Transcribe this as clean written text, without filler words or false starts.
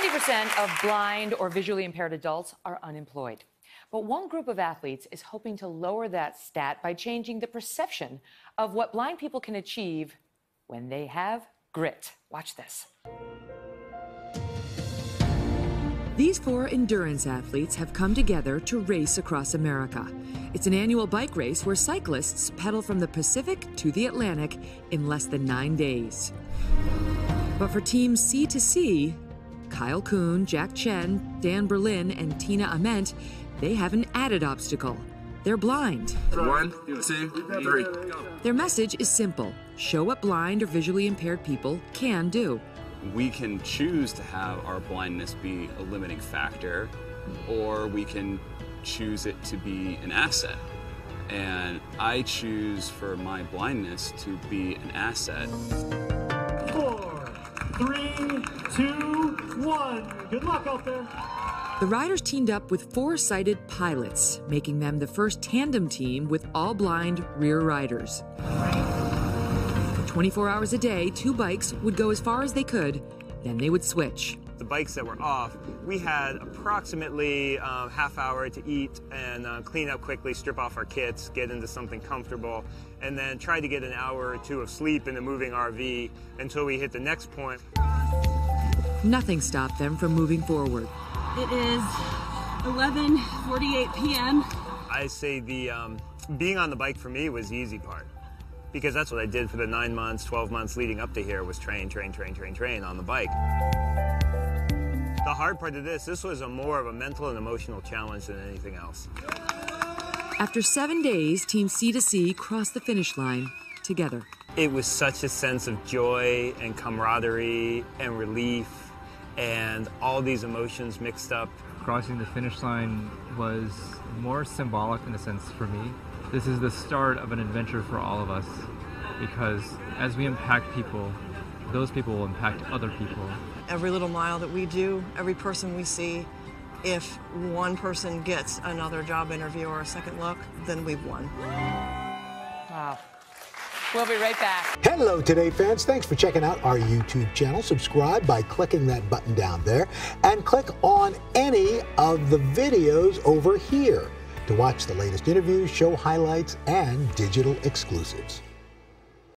50% of blind or visually impaired adults are unemployed. But one group of athletes is hoping to lower that stat by changing the perception of what blind people can achieve when they have grit. Watch this. These 4 endurance athletes have come together to race across America. It's an annual bike race where cyclists pedal from the Pacific to the Atlantic in less than 9 days. But for Team C2C, Kyle Kuhn, Jack Chen, Dan Berlin, and Tina Ament, they have an added obstacle. They're blind. 1, 2, 3, go. Their message is simple: show what blind or visually impaired people can do. We can choose to have our blindness be a limiting factor, or we can choose it to be an asset. And I choose for my blindness to be an asset. 4, 3, 2, 1. Good luck out there. The riders teamed up with 4-sighted pilots, making them the first tandem team with all blind rear riders. For 24 hours a day, 2 bikes would go as far as they could, then they would switch. The bikes that were off, we had approximately half hour to eat and clean up quickly, strip off our kits, get into something comfortable, and then try to get an hour or 2 of sleep in the moving RV until we hit the next point. Nothing stopped them from moving forward. It is 11:48 p.m. I say the being on the bike for me was the easy part, because that's what I did for the 9 months, 12 months leading up to here, was train on the bike. The hard part of this was more of a mental and emotional challenge than anything else. After 7 days, Team C2C crossed the finish line together. It was such a sense of joy and camaraderie and relief and all these emotions mixed up. Crossing the finish line was more symbolic in a sense for me. This is the start of an adventure for all of us, because as we impact people, those people will impact other people. Every little mile that we do, every person we see, if one person gets another job interview or a second look, then we've won. Wow. We'll be right back. Hello, Today fans. Thanks for checking out our YouTube channel. Subscribe by clicking that button down there and click on any of the videos over here to watch the latest interviews, show highlights, and digital exclusives.